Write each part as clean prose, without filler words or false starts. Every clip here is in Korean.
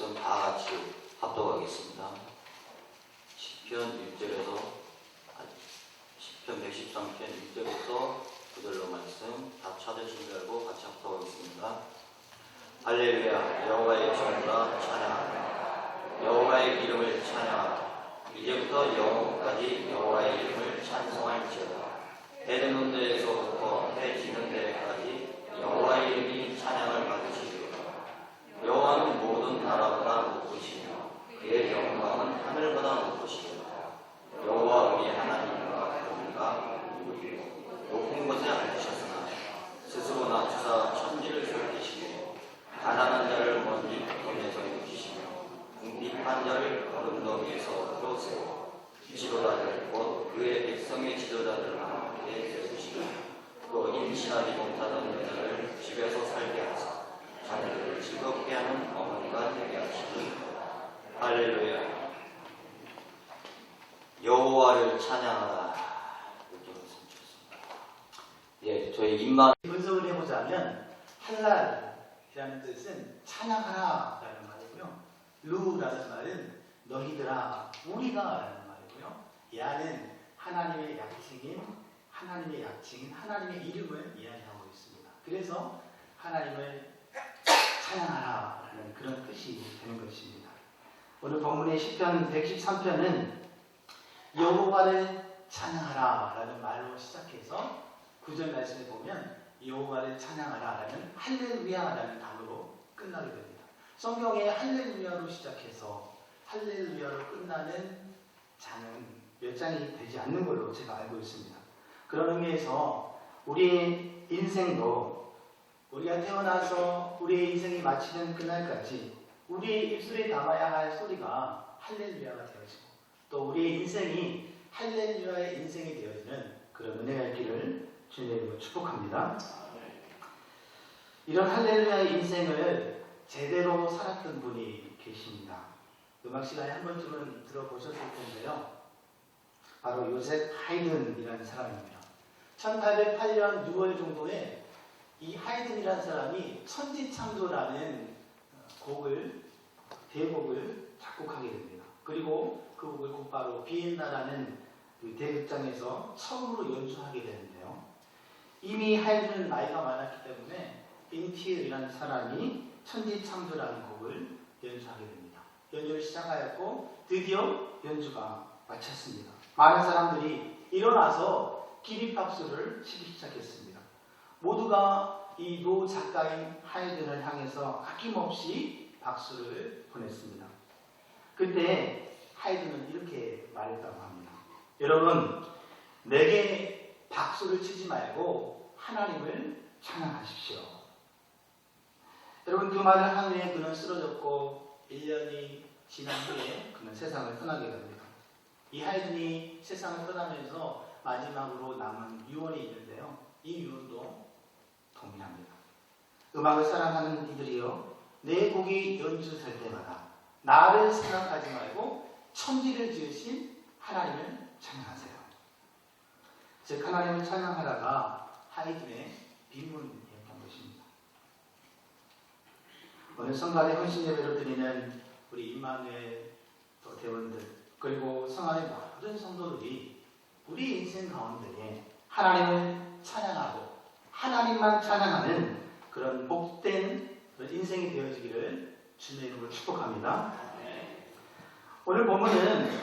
말씀 다 같이 합독하겠습니다. 시편 1절에서 시편 113편 1절부터 9절로 말씀 다 찾으신 줄 알고 같이 합독하겠습니다. 할렐루야. 여호와의 전부라 찬양하라. 여호와의 이름을 찬양하라. 이제부터 영원까지 여호와의 이름을 찬송할지어다. 해는 온데에서부터 해 지는 데까지 여호와의 이름이 찬양을 받으시리로다. 여호와는 모든 나라보다 높으시며 그의 영광은 하늘보다 높으시리로다. 여호와 우리 하나님과 그분과 누구리요. 높은 곳에 앉으셨으나 스스로 낮추사 천지를 살피시고 가난한 자를 먼 뒷편에서 높이시며 궁핍한 자를 거름더미에서 세워 지도자들 곧 그의 백성의 지도자들을 함께 세우시고 또 임신하지 못하던 여자를 집에서 살게 하사 자녀들을 즐겁게 하는 어머니가 되게 하시니 할렐루야. 여호와를 찬양하라. 예, 저희 입만 분석을 해보자면 할랄이라는 뜻은 찬양하라 라는 말이고요. 루라는 말은 너희들아 우리가 라는 말이고요. 야는 하나님의 약칭인 하나님의 이름을 이야기하고 있습니다. 그래서 하나님을 찬양하라 라는 그런 뜻이 되는 것입니다. 오늘 본문의 시편 113편은 여호와를 찬양하라 라는 말로 시작해서 9절 말씀에 보면 여호와를 찬양하라 라는 할렐루야 라는 단어로 끝나게 됩니다. 성경에 할렐루야로 시작해서 할렐루야로 끝나는 장은 몇 장이 되지 않는 걸로 제가 알고 있습니다. 그런 의미에서 우리의 인생도 우리가 태어나서 우리의 인생이 마치는 그날까지 우리의 입술에 담아야 할 소리가 할렐루야가 되어지고 또 우리의 인생이 할렐루야의 인생이 되어지는 그런 은혜가 있기를 주님으로 축복합니다. 이런 할렐루야의 인생을 제대로 살았던 분이 계십니다. 음악 시간에 한 번쯤은 들어보셨을 텐데요. 바로 요셉 하이든이라는 사람입니다. 1808년 6월 정도에 이 하이든이라는 사람이 천지창조라는 대곡을 작곡하게 됩니다. 그리고 그 곡을 곧바로 비엔나라는 그 대극장에서 처음으로 연주하게 되는데요. 이미 하이든은 나이가 많았기 때문에 인티엘이라는 사람이 천지창조라는 곡을 연주하게 됩니다. 연주를 시작하였고 드디어 연주가 마쳤습니다. 많은 사람들이 일어나서 기립박수를 치기 시작했습니다. 모두가 이 노 작가인 하이든을 향해서 아낌없이 박수를 보냈습니다. 그때 하이든은 이렇게 말했다고 합니다. 여러분, 내게 박수를 치지 말고 하나님을 찬양하십시오. 여러분, 그 말을 한 후에 그는 쓰러졌고 1년이 지난 후에 그는 세상을 떠나게 됩니다. 이 하이든이 세상을 떠나면서 마지막으로 남은 유언이 있는데요. 이 유언도 동일합니다. 음악을 사랑하는 이들이여, 내 곡이 연주될 때마다 나를 생각하지 말고 천지를 지으신 하나님을 찬양하세요. 즉 하나님을 찬양하라가 하이든의 비문이었던 것입니다. 오늘 성가대 헌신 예배를 드리는 우리 임마누엘 대원들 그리고 성안의 모든 성도들이 우리 인생 가운데에 하나님을 찬양하고 하나님만 찬양하는 그런 복된 인생이 되어지기를 주님의 이름으로 축복합니다. 오늘 본문은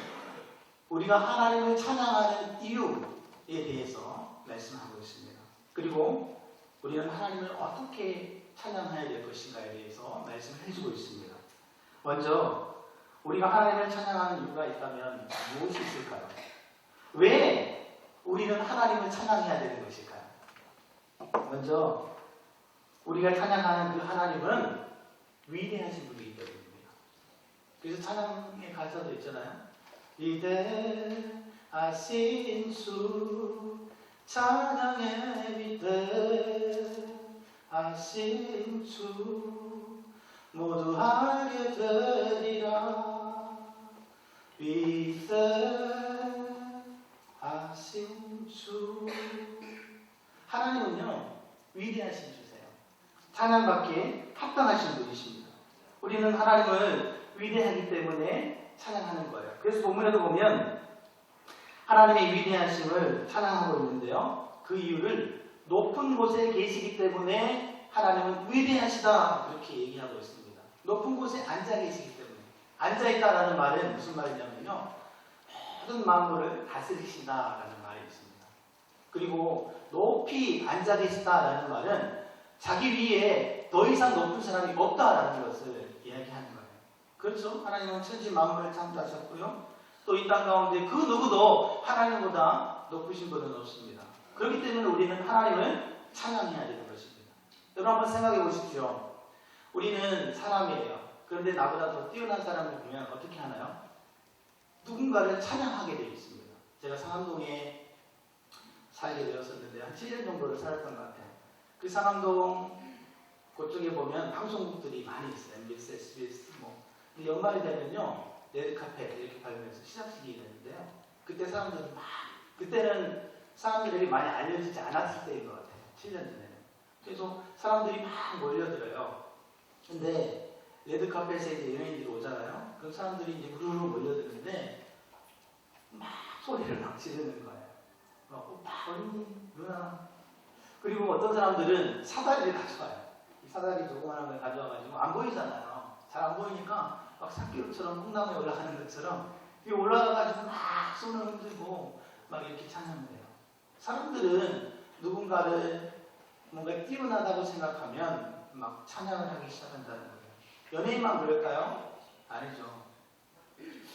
우리가 하나님을 찬양하는 이유에 대해서 말씀하고 있습니다. 그리고 우리는 하나님을 어떻게 찬양해야 될 것인가에 대해서 말씀을 해주고 있습니다. 먼저 우리가 하나님을 찬양하는 이유가 있다면 무엇이 있을까요? 왜 우리는 하나님을 찬양해야 되는 것일까요? 먼저 우리가 찬양하는 그 하나님은 위대하신 분이기 때문입니다. 그래서 찬양의 가사도 있잖아요. 위대하신 주 찬양해 위대하신 주 모두 알게 되리라. 위대하신 주 하나님은요 위대하신 주세요. 찬양받기에 합당하신 분이십니다. 우리는 하나님을 위대하기 때문에 찬양하는 거예요. 그래서 본문에도 보면 하나님의 위대하심을 찬양하고 있는데요. 그 이유를 높은 곳에 계시기 때문에 하나님은 위대하시다 그렇게 얘기하고 있습니다. 높은 곳에 앉아 계시기 때문에. 앉아 있다라는 말은 무슨 말이냐면요. 모든 만물을 다스리신다라는 말이 있습니다. 그리고 높이 앉아 계시다라는 말은 자기 위에 더 이상 높은 사람이 없다라는 것을 이야기하는 거예요. 그렇죠? 하나님은 천지 만물을 창조하셨고요. 또 이 땅 가운데 그 누구도 하나님보다 높으신 분은 없습니다. 그렇기 때문에 우리는 하나님을 찬양해야 되는 것입니다. 여러분 한번 생각해 보십시오. 우리는 사람이에요. 그런데 나보다 더 뛰어난 사람을 보면 어떻게 하나요? 누군가를 찬양하게 되어 있습니다. 제가 상암동에 살게 되었었는데 한 7년 정도를 살았던 것 같아요. 그 상암동 그쪽에 보면 방송국들이 많이 있어요. MBS, SBS 뭐. 근데 연말이 되면요. 레드카펫 이렇게 밟으면서 시상식이 있는데요. 그때 사람들은 그때는 사람들에게 많이 알려지지 않았을 때인 것 같아요. 7년 전에는. 그래서 사람들이 막 몰려들어요. 근데 레드카펫에 이제 연예인들이 오잖아요. 그럼 사람들이 이제 우르르 몰려드는데 막 소리를 막 지르는 거예요. 오빠, 언니, 누나. 그리고 어떤 사람들은 사다리를 가져와요. 이 사다리 조그만한 걸 가져와가지고 안 보이잖아요. 잘 안 보이니까 막 삭기로처럼 콩나무에 올라가는 것처럼 위에 올라가가지고 막 손을 흔들고 막 이렇게 찬양을 해요. 사람들은 누군가를 뭔가 뛰어나다고 생각하면 막 찬양을 하기 시작한다는 거예요. 연예인만 그럴까요? 아니죠.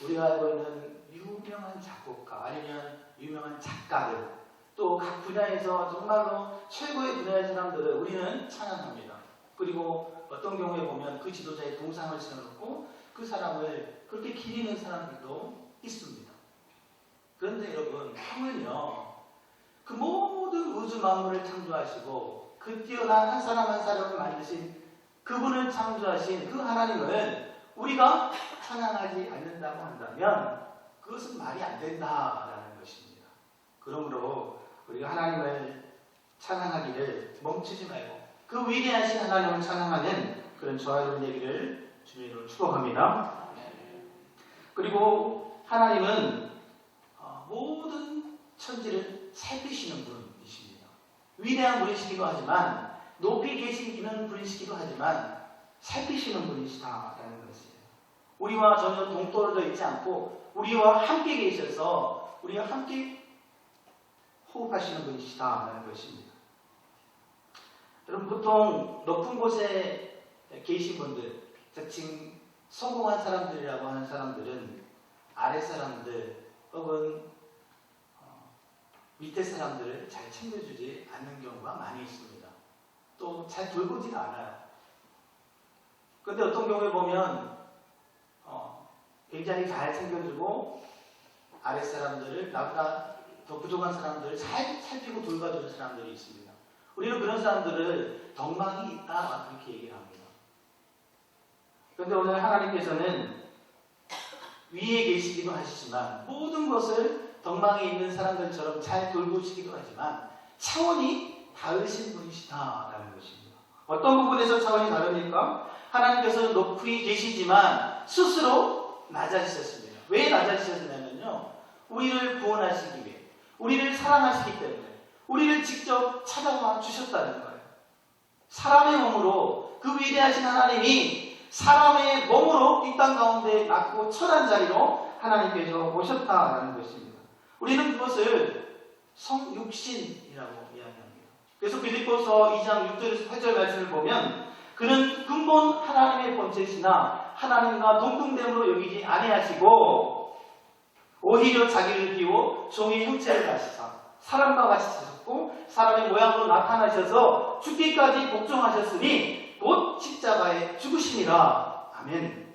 우리가 알고 있는 유명한 작곡가 아니면 유명한 작가들 또 각 분야에서 정말로 최고의 분야의 사람들을 우리는 찬양합니다. 그리고 어떤 경우에 보면 그 지도자의 동상을 세워놓고 그 사람을 그렇게 기리는 사람들도 있습니다. 그런데 여러분, 하물며 그 모든 우주 만물을 창조하시고 그 뛰어난 한 사람 한 사람을 만드신 그분을 창조하신 그 하나님을 우리가 찬양하지 않는다고 한다면 그것은 말이 안 된다라는 것입니다. 그러므로 우리가 하나님을 찬양하기를 멈추지 말고 그 위대하신 하나님을 찬양하는 그런 저와 여러분 되기를 주님으로 축복합니다. 그리고 하나님은 모든 천지를 살피시는 분이십니다. 위대한 분이시기도 하지만 높이 계시는 분이시기도 하지만 살피시는 분이시다라는 것이에요. 우리와 전혀 동떨어져 있지 않고 우리와 함께 계셔서 우리와 함께 호흡하시는 분이시다라는 것입니다. 여러분 보통 높은 곳에 계신 분들, 특히 성공한 사람들이라고 하는 사람들은 아랫사람들 혹은 밑에 사람들을 잘 챙겨주지 않는 경우가 많이 있습니다. 또 잘 돌보지가 않아요. 그런데 어떤 경우에 보면 굉장히 잘 챙겨주고 아랫사람들을 나보다 더 부족한 사람들을 잘 살피고 돌봐주는 사람들이 있습니다. 우리는 그런 사람들을 덕망이 있다 그렇게 얘기를 합니다. 그런데 오늘 하나님께서는 위에 계시기도 하시지만 모든 것을 덕망에 있는 사람들처럼 잘 돌보시기도 하지만 차원이 다르신 분이시다라는 것입니다. 어떤 부분에서 차원이 다릅니까? 하나님께서는 높이 계시지만 스스로 낮아지셨습니다. 왜 낮아지셨냐면요. 우리를 구원하시기 위해 우리를 사랑하시기 때문에 우리를 직접 찾아와 주셨다는 거예요. 사람의 몸으로 그 위대하신 하나님이 사람의 몸으로 이 땅 가운데 낳고 처한 자리로 하나님께서 오셨다라는 것입니다. 우리는 그것을 성육신이라고 이야기합니다. 그래서 빌립보서 2장 6절에서 8절 말씀을 보면 그는 근본 하나님의 본체시나 하나님과 동등됨으로 여기지 아니하시고 오히려 자기를 비워 종의 형체를 가시사 사람과 같이 사셨고 사람의 모양으로 나타나셔서 죽기까지 복종하셨으니 곧 십자가에 죽으시니라. 아멘.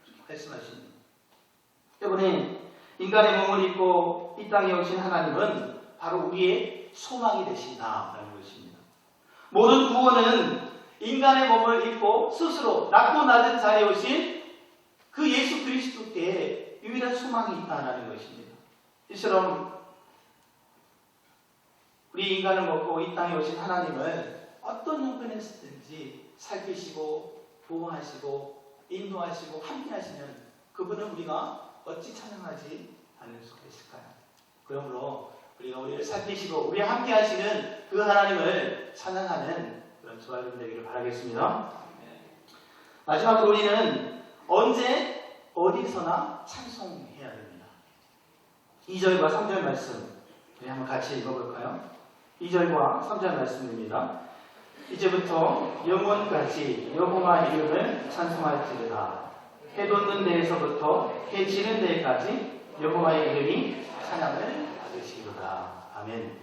그렇게 말씀하십니다. 여러분이 인간의 몸을 입고 이 땅에 오신 하나님은 바로 우리의 소망이 되신다라는 것입니다. 모든 구원은 인간의 몸을 입고 스스로 낮고 낮은 자리에 오신 그 예수 그리스도께 유일한 소망이 있다라는 것입니다. 이처럼 우리 인간을 먹고 이 땅에 오신 하나님을 어떤 형편에서든지 살피시고 보호하시고 인도하시고 함께 하시는 그분을 우리가 어찌 찬양하지 않을 수가 있을까요? 그러므로 우리가 우리를 살피시고 우리와 함께 하시는 그 하나님을 찬양하는 그런 저와 여러분 되기를 바라겠습니다. 마지막으로 우리는 언제 어디서나 찬송해야 됩니다. 2절과 3절 말씀 우리 한번 같이 읽어볼까요? 2절과 3절 말씀입니다. 이제부터 영원까지 여호와 이름을 찬송할지어다. 해 돋는 데에서부터 해 지는 데까지 여호와의 이름이 찬양을 받으시리로다. 아멘.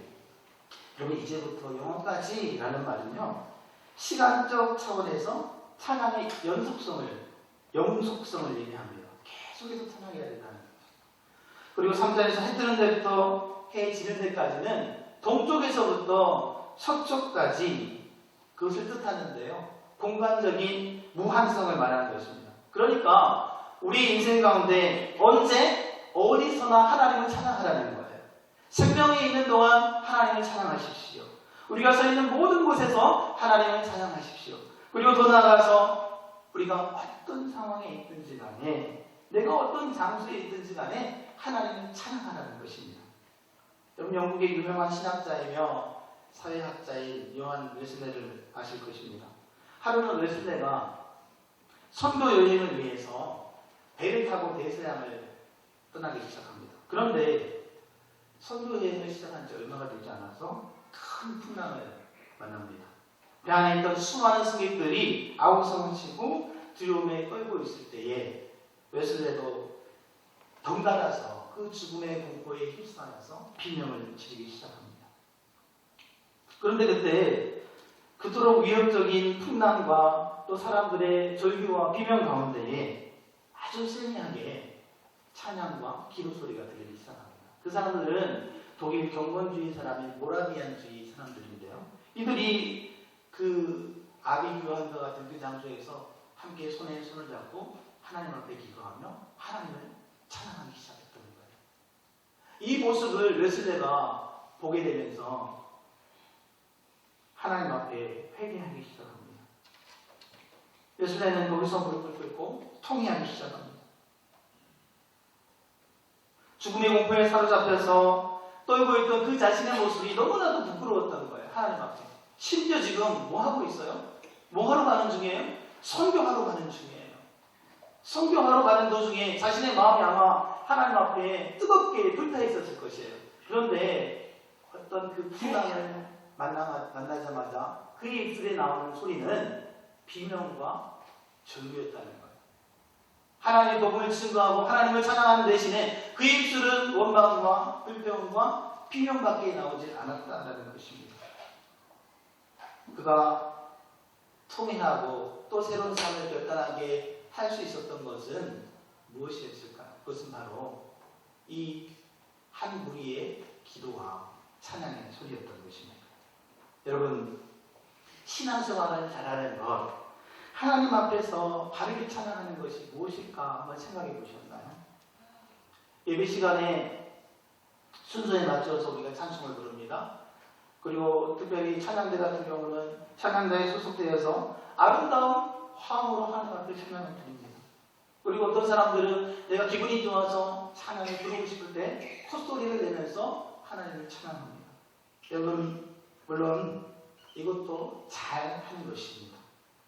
여러분, 이제부터 영원까지 라는 말은요, 시간적 차원에서 찬양의 영속성을 얘기합니다. 계속해서 찬양해야 된다는 거죠. 그리고 3절에서 해 뜨는 데부터 해 지는 데까지는 동쪽에서부터 서쪽까지 그것을 뜻하는데요. 공간적인 무한성을 말하는 것입니다. 그러니까 우리 인생 가운데 언제 어디서나 하나님을 찬양하라는 거예요. 생명이 있는 동안 하나님을 찬양하십시오. 우리가 서 있는 모든 곳에서 하나님을 찬양하십시오. 그리고 더 나아가서 우리가 어떤 상황에 있든지 간에 내가 어떤 장소에 있든지 간에 하나님을 찬양하라는 것입니다. 여러분, 영국의 유명한 신학자이며 사회학자인 요한 웨슬레를 아실 것입니다. 하루는 웨슬레가 선교 여행을 위해서 배를 타고 대서양을 떠나기 시작합니다. 그런데 선교 여행을 시작한 지 얼마가 되지 않아서 큰 풍랑을 만납니다. 배 안에 있던 수많은 승객들이 아우성을 치고 두려움에 떨고 있을 때에 웨슬레도 덩달아서 그 죽음의 공포에 휩싸여서 비명을 지르기 시작합니다. 그런데 그때 그토록 위협적인 풍랑과 또 사람들의 절규와 비명 가운데에 아주 세미하게 찬양과 기도 소리가 들리기 시작합니다. 그 사람들은 독일 경건주의 사람인 모라비안주의 사람들인데요. 이들이 그 아비규환과 같은 그 장소에서 함께 손에 손을 잡고 하나님 앞에 기도하며 하나님을 찬양하기 시작했던 거예요. 이 모습을 웨슬레가 보게 되면서 하나님 앞에 회개하기 시작합니다. 웨슬레는 거기서 무릎을 꿇고 통회하기 시작합니다. 죽음의 공포에 사로잡혀서 떨고 있던 그 자신의 모습이 너무나도 부끄러웠던 거예요. 하나님 앞에. 심지어 지금 뭐 하고 있어요? 뭐 하러 가는 중이에요? 선교하러 가는 중이에요. 선교하러 가는 도중에 자신의 마음이 아마 하나님 앞에 뜨겁게 불타 있었을 것이에요. 그런데 어떤 그 풍랑을 만나자마자 그의 입술에 나오는 소리는 비명과 절규였다는 거예요. 하나님의 복음을 증거하고 하나님을 찬양하는 대신에 그의 입술은 원망과 불평과 비명밖에 나오지 않았다는 것입니다. 그가 통일하고 또 새로운 삶을 결단하게 할 수 있었던 것은 무엇이었을까요? 그것은 바로 이 한 무리의 기도와 찬양의 소리였던 것입니다. 여러분, 신앙생활을 잘하는 것, 하나님 앞에서 바르게 찬양하는 것이 무엇일까 한번 생각해 보셨나요? 예배 시간에 순서에 맞춰서 우리가 찬송을 부릅니다. 그리고 특별히 찬양대 같은 경우는 찬양대에 소속되어서 아름다운 화음으로 하나님 앞에 찬양을 드립니다. 그리고 어떤 사람들은 내가 기분이 좋아서 찬양을 부르고 싶을 때 콧소리를 내면서 하나님을 찬양합니다. 여러분, 물론 이것도 잘 하는 것입니다.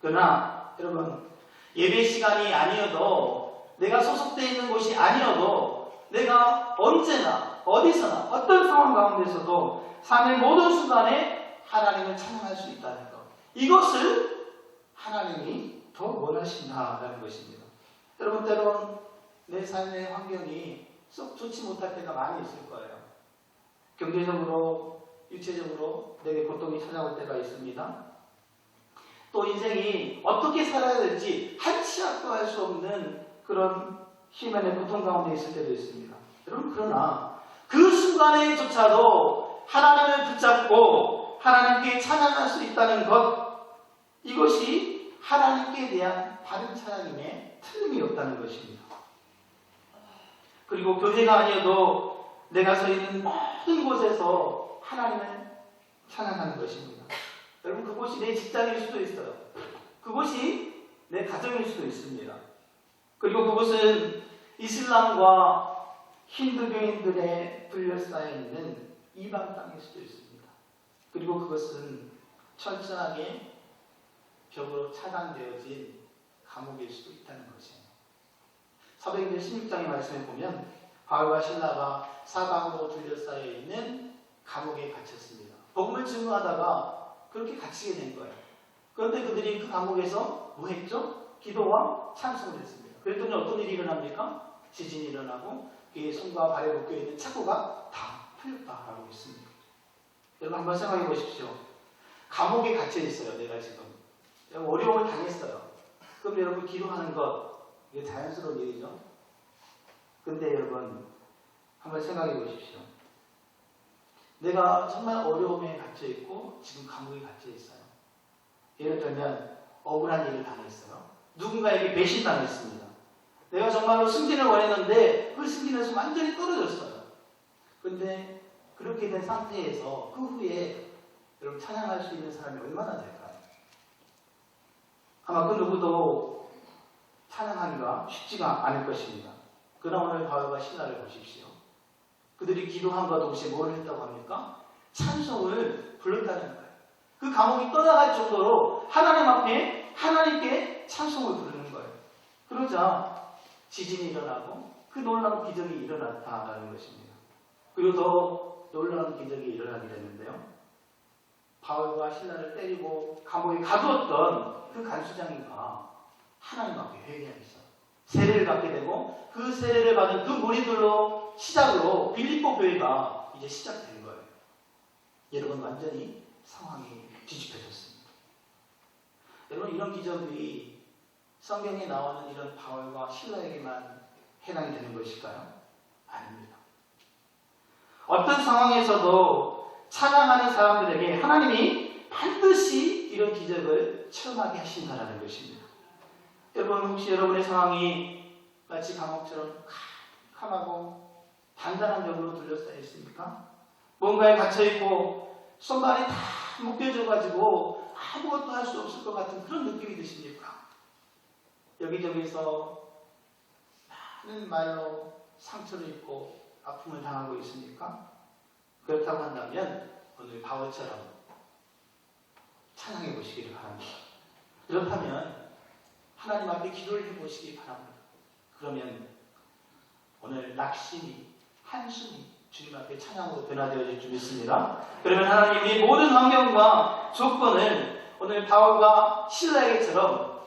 그러나 여러분, 예배 시간이 아니어도 내가 소속되어 있는 곳이 아니어도 내가 언제나 어디서나 어떤 상황 가운데서도 삶의 모든 순간에 하나님을 찬양할 수 있다는 것, 이것을 하나님이 더 원하신다는 것입니다. 여러분, 때론 내 삶의 환경이 썩 좋지 못할 때가 많이 있을 거예요. 경제적으로, 육체적으로 내게 고통이 찾아올 때가 있습니다. 또 인생이 어떻게 살아야 될지 한 치 앞도 할 수 없는 그런 희망의 고통 가운데 있을 때도 있습니다. 여러분, 그러나 그 순간에조차도 하나님을 붙잡고 하나님께 찬양할 수 있다는 것, 이것이 하나님께 대한 바른 찬양임에 틀림이 없다는 것입니다. 그리고 교회가 아니어도 내가 서 있는 모든 곳에서 하나님을 찬양하는 것입니다. 여러분, 그곳이 내 직장일 수도 있어요. 그곳이 내 가정일 수도 있습니다. 그리고 그곳은 이슬람과 힌두교인들의 둘러싸여 있는 이방 땅일 수도 있습니다. 그리고 그것은 철저하게 벽으로 차단되어진 감옥일 수도 있다는 것이에요. 사도행전 16장의 말씀에 보면 바울과 실라가 사방으로 둘러싸여 있는 감옥에 갇혔습니다. 복음을 증거하다가 그렇게 갇히게 된 거예요. 그런데 그들이 그 감옥에서 뭐 했죠? 기도와 찬송을 했습니다. 그랬더니 어떤 일이 일어납니까? 지진이 일어나고 그의 손과 발에 묶여 있는 착고가 다 풀렸다라고 했습니다. 여러분 한번 생각해 보십시오. 감옥에 갇혀 있어요. 내가 지금 어려움을 당했어요. 그럼 여러분 기도하는 것 이게 자연스러운 일이죠. 근데 여러분 한번 생각해 보십시오. 내가 정말 어려움에 갇혀 있고 지금 감옥에 갇혀 있어요. 예를 들면 억울한 일을 당했어요. 누군가에게 배신당했습니다. 내가 정말로 승진을 원했는데 그 승진에서 완전히 떨어졌어요. 근데 그렇게 된 상태에서 그 후에 여러분 찬양할 수 있는 사람이 얼마나 될까요? 아마 그 누구도 찬양하기가 쉽지가 않을 것입니다. 그러나 오늘 바울과 실라를 보십시오. 그들이 기도함과 동시에 뭘 했다고 합니까? 찬송을 불렀다는 거예요. 그 감옥이 떠나갈 정도로 하나님 앞에 하나님께 찬송을 부르는 거예요. 그러자 지진이 일어나고 그 놀라운 기적이 일어났다는 것입니다. 그리고 더 놀라운 기적이 일어나게 됐는데요. 바울과 실라를 때리고 감옥에 가두었던 그 간수장이가 하나님 앞에 회개하겠어요. 세례를 받게 되고 그 세례를 받은 그 무리들로 시작으로 빌립보 교회가 이제 시작된 거예요. 여러분 완전히 상황이 뒤집혀졌습니다. 여러분 이런 기적이 성경에 나오는 이런 바울과 실라에게만 해당이 되는 것일까요? 아닙니다. 어떤 상황에서도 찬양하는 사람들에게 하나님이 반드시 이런 기적을 체험하게 하신다는 것입니다. 여러분 혹시 여러분의 상황이 마치 감옥처럼 캄캄하고 단단한 벽으로 둘러싸여 있습니까? 뭔가에 갇혀있고 손발이 다 묶여져가지고 아무것도 할 수 없을 것 같은 그런 느낌이 드십니까? 여기저기서 많은 말로 상처를 입고 아픔을 당하고 있습니까? 그렇다고 한다면 오늘 바울처럼 찬양해 보시기를 바랍니다. 그렇다면 하나님 앞에 기도를 해보시기 바랍니다. 그러면 오늘 낙심이, 한숨이 주님 앞에 찬양으로 변화되어질 줄 믿습니다. 그러면 하나님이 모든 환경과 조건을 오늘 바울과 실라에게처럼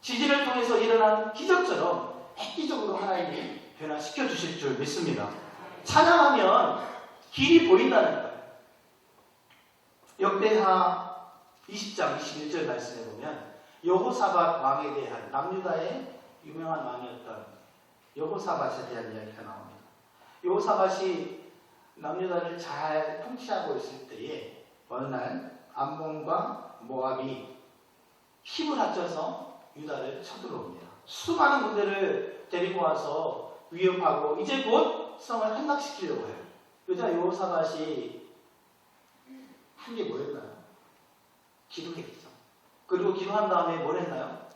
지진을 통해서 일어난 기적처럼 획기적으로 하나님이 변화시켜 주실 줄 믿습니다. 찬양하면 길이 보인다는 거예요. 역대하 20장 21절 말씀에 보면 여호사밧 왕에 대한 남유다의 유명한 왕이었던 여호사밧에 대한 이야기가 나옵니다. 여호사밧이 남유다를 잘 통치하고 있을 때에 어느 날 암몬과 모압이 힘을 합쳐서 유다를 쳐들어옵니다. 수많은 군대를 데리고 와서 위협하고 이제 곧 성을 함락시키려고 해요. 그러자 여호사밧이 한 게 뭐였나요? 기도했죠. 그리고 기도한 다음에 뭘 했나요?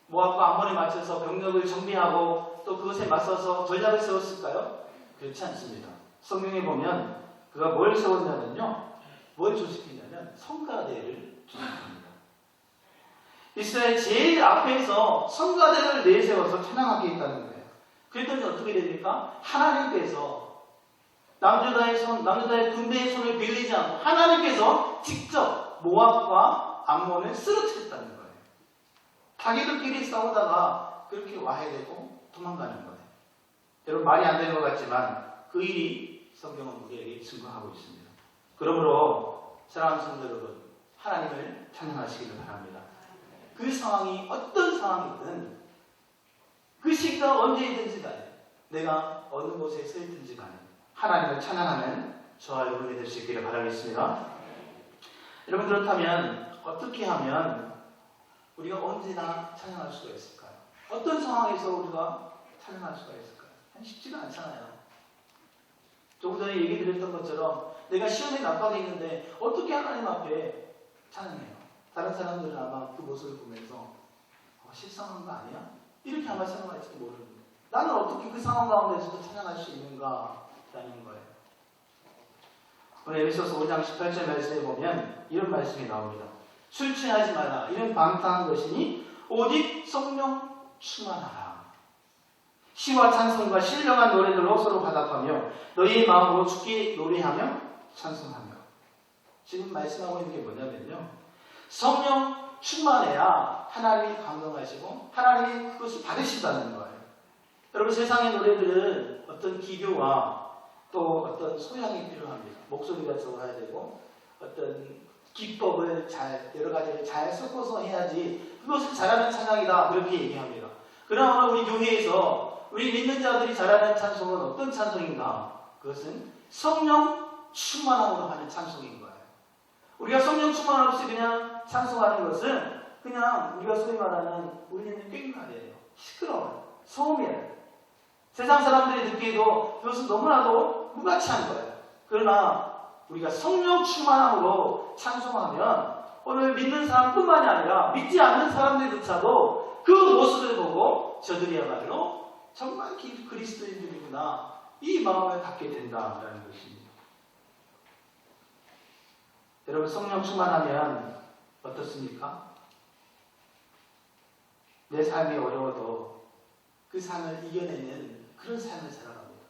모압과 암몬에 맞춰서 병력을 정비하고 또 그것에 맞서서 전략을 세웠을까요? 그렇지 않습니다. 성경에 보면 그가 뭘 세웠냐면요. 뭘 조직했냐면 성가대를 조직합니다. 이스라엘 제일 앞에서 성가대를 내세워서 찬양하게 했다는 거예요. 그랬더니 어떻게 됩니까? 하나님께서 남유다의 군대의 손을 빌리지 않고 하나님께서 직접 모압과 암몬을 쓰러뜨렸다는 거예요. 자기들끼리 싸우다가 그렇게 와해되고 도망가는 거예요. 여러분 말이 안 되는 것 같지만 그 일이 성경은 우리에게 증거하고 있습니다. 그러므로 사랑하는 성도 여러분, 하나님을 찬양하시기를 바랍니다. 그 상황이 어떤 상황이든 그 시기가 언제이든지 간에 내가 어느 곳에 서 있든지 간에 하나님을 찬양하는 저와 여러분이 될 수 있기를 바라겠습니다. 여러분 그렇다면 어떻게 하면 우리가 언제나 찬양할 수가 있을까요? 어떤 상황에서 우리가 찬양할 수가 있을까요? 쉽지가 않잖아요. 조금 전에 얘기 드렸던 것처럼 내가 시험에 나빠져 있는데 어떻게 하나님 앞에 찬양해요? 다른 사람들은 아마 그 모습을 보면서 실상한 거 아니야? 이렇게 아마 생각할지도 모릅니다. 나는 어떻게 그 상황 가운데서도 찬양할 수 있는가라는 거예요. 오늘 에베소서 5장 18절 말씀에 보면 이런 말씀이 나옵니다. 술 취하지 마라. 이런 방탕한 것이니 오직 성령 충만하라. 시와 찬송과 신령한 노래들로 서로 화답하며 너희의 마음으로 주께 노래하며 찬송하며. 지금 말씀하고 있는 게 뭐냐면요. 성령 충만해야 하나님이 감동하시고 하나님이 그것을 받으신다는 거예요. 여러분 세상의 노래들은 어떤 기교와 또 어떤 소양이 필요합니다. 목소리가 좋아야 되고 어떤 기법을 여러 가지를 잘 섞어서 해야지 그것을 잘하는 찬양이다 그렇게 얘기합니다. 그러나 오늘 우리 교회에서 우리 믿는 자들이 잘하는 찬송은 어떤 찬송인가? 그것은 성령 충만함으로 하는 찬송인 거예요. 우리가 성령 충만 없이 그냥 찬송하는 것은 그냥 우리가 소위 말하는 우리는 꽹과리예요. 시끄러워요. 소음이에요. 세상 사람들이 듣기에도 그것은 너무나도 무가치한 거예요. 그러나 우리가 성령 충만함으로 찬송하면 오늘 믿는 사람뿐만이 아니라 믿지 않는 사람들조차도 그 모습을 보고 저들이야말로 정말 그리스도인들이구나 이 마음을 갖게 된다라는 것입니다. 여러분 성령 충만하면 어떻습니까? 내 삶이 어려워도 그 삶을 이겨내는 그런 삶을 살아갑니다.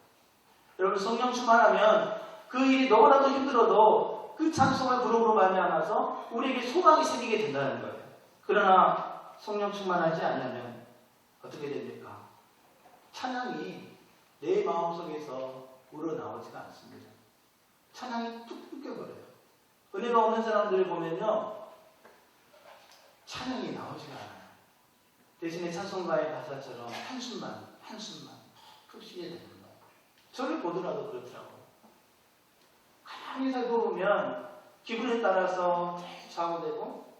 여러분 성령 충만하면 그 일이 너무나도 힘들어도 그 찬송을 부름으로 말미암아서 우리에게 소망이 생기게 된다는 거예요. 그러나 성령 충만하지 않으면 어떻게 됩니까? 찬양이 내 마음속에서 우러나오지가 않습니다. 찬양이 뚝 끊겨버려요. 은혜가 없는 사람들을 보면요. 찬양이 나오지가 않아요. 대신에 찬송가의 가사처럼 한숨만 푹 쉬게 되는 거예요. 저를 보더라도 그렇더라고요. 가만히 살고 보면 기분에 따라서 좌우되고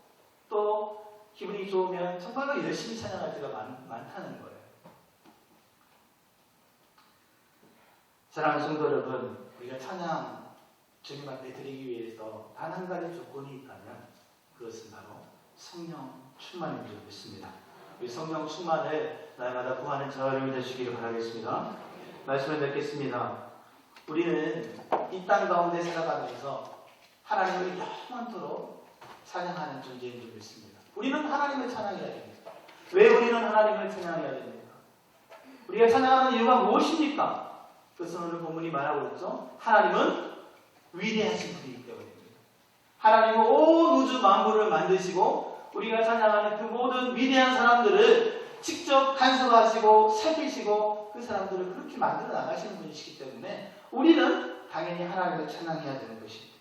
또 기분이 좋으면 정말로 열심히 찬양할 때가 많다는 거예요. 사랑하는 성도 여러분, 우리가 찬양 주님 앞에 드리기 위해서 단 한 가지 조건이 있다면 그것은 바로 성령 충만인 줄 믿습니다. 우리 성령 충만을 날마다 구하는 저와 여러분 되시기를 바라겠습니다. 말씀을 뵙겠습니다. 우리는 이 땅 가운데 살아가면서 하나님을 영원토록 찬양하는 존재인 줄 믿습니다. 우리는 하나님을 찬양해야 됩니다. 왜 우리는 하나님을 찬양해야 됩니까? 우리가 찬양하는 이유가 무엇입니까? 그것은 오늘 본문이 말하고 있죠. 하나님은 위대하신 분이기 때문입니다. 하나님은 온 우주 만물을 만드시고 우리가 찬양하는 그 모든 위대한 사람들을 직접 간섭하시고 살피시고 그 사람들을 그렇게 만들어 나가시는 분이시기 때문에 우리는 당연히 하나님을 찬양해야 되는 것입니다.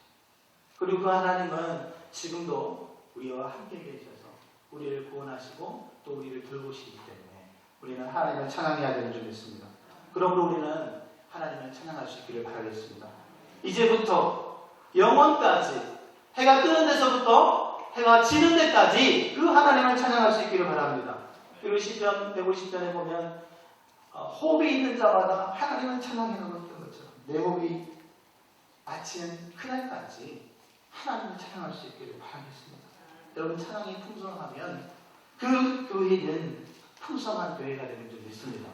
그리고 그 하나님은 지금도 우리와 함께 계셔서 우리를 구원하시고 또 우리를 돌보시기 때문에 우리는 하나님을 찬양해야 되는 줄 믿습니다. 그러므로 우리는 하나님을 찬양할 수 있기를 바라겠습니다. 이제부터 영원까지 해가 뜨는 데서부터 해가 지는 데까지 그 하나님을 찬양할 수 있기를 바랍니다. 그리고 시편 150편에 보면 호흡이 있는 자마다 하나님을 찬양해하고 있던 것처럼 내 호흡이 마치는 그날까지 하나님을 찬양할 수 있기를 바라겠습니다. 여러분 찬양이 풍성하면 그 교회는 풍성한 교회가 되는 줄 믿습니다.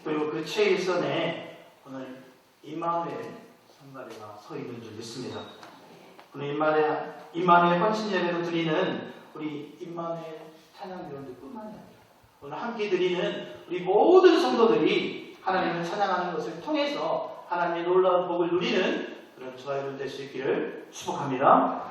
그리고 그 최일선에 오늘 임마누엘 성가대가 서 있는 줄 믿습니다. 오늘 임마누엘 헌신 예배로 드리는 우리 임마누엘 찬양대원들 뿐만이 아니라 오늘 함께 드리는 우리 모든 성도들이 하나님을 찬양하는 것을 통해서 하나님의 놀라운 복을 누리는 그런 저와 여러분 될 수 있기를 축복합니다.